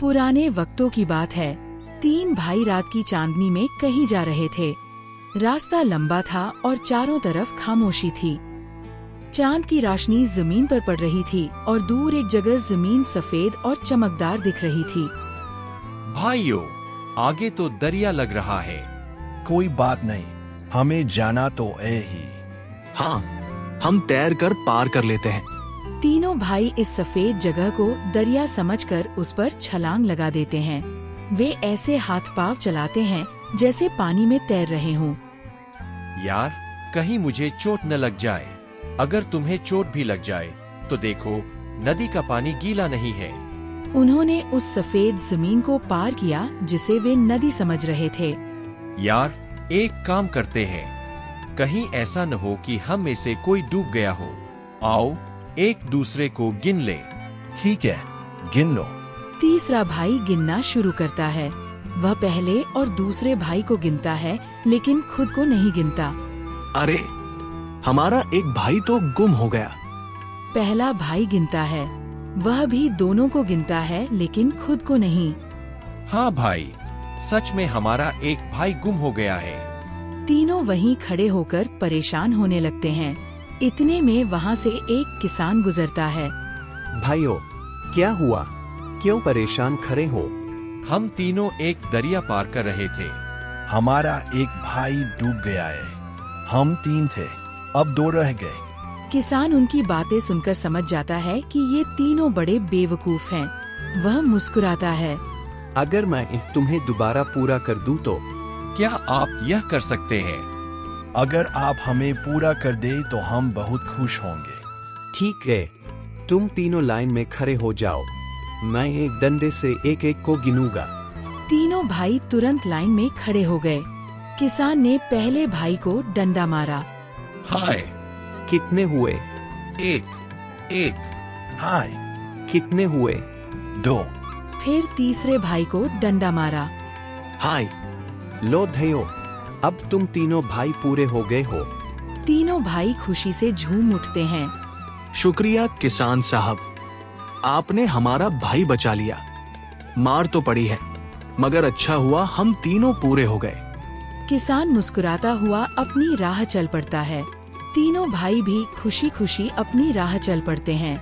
पुराने वक्तों की बात है। 3 भाई रात की चांदनी में कहीं जा रहे थे। रास्ता लंबा था और चारों तरफ खामोशी थी। चांद की रोशनी जमीन पर पड़ रही थी और दूर एक जगह जमीन सफेद और चमकदार दिख रही थी। भाइयों, आगे तो दरिया लग रहा है। कोई बात नहीं, हमें जाना तो है ही। हाँ, हम तैर कर पार कर लेते हैं। तीनों भाई इस सफेद जगह को दरिया समझकर उस पर छलांग लगा देते हैं। वे ऐसे हाथ पांव चलाते हैं जैसे पानी में तैर रहे हों। यार, कहीं मुझे चोट न लग जाए। अगर तुम्हें चोट भी लग जाए तो देखो, नदी का पानी गीला नहीं है। उन्होंने उस सफेद जमीन को पार किया जिसे वे नदी समझ रहे थे। यार, एक काम करते हैं, कहीं ऐसा न हो कि हम में से कोई डूब गया हो। आओ, एक दूसरे को गिन ले। ठीक है, गिन लो। तीसरा भाई गिनना शुरू करता है। वह पहले और दूसरे भाई को गिनता है, लेकिन खुद को नहीं गिनता। अरे, हमारा एक भाई तो गुम हो गया। पहला भाई गिनता है। वह भी दोनों को गिनता है, लेकिन खुद को नहीं। हाँ भाई, सच में हमारा एक भाई गुम हो गया है। तीनों वहीं खड़े होकर परेशान होने लगते हैं। इतने में वहाँ से एक किसान गुजरता है। भाइयों, क्या हुआ? क्यों परेशान खड़े हो? हम तीनों एक दरिया पार कर रहे थे। हमारा एक भाई डूब गया है। हम 3 थे, अब 2 रह गए। किसान उनकी बातें सुनकर समझ जाता है कि ये तीनों बड़े बेवकूफ हैं। वह मुस्कुराता है। अगर मैं तुम्हें दोबारा पूरा कर दूं तो? क्या आप यह कर सकते हैं? अगर आप हमें पूरा कर दे तो हम बहुत खुश होंगे। ठीक है, तुम तीनों लाइन में खड़े हो जाओ। मैं एक डंडे से एक एक को गिनूंगा। तीनों भाई तुरंत लाइन में खड़े हो गए। किसान ने पहले भाई को डंडा मारा। हाय। कितने हुए? 1 हाय। कितने हुए? 2। फिर तीसरे भाई को डंडा मारा। हाय। लो धयो, अब तुम तीनों भाई पूरे हो गए हो। तीनों भाई खुशी से झूम उठते हैं। शुक्रिया किसान साहब, आपने हमारा भाई बचा लिया। मार तो पड़ी है, मगर अच्छा हुआ हम तीनों पूरे हो गए। किसान मुस्कुराता हुआ अपनी राह चल पड़ता है। तीनों भाई भी खुशी खुशी अपनी राह चल पड़ते हैं।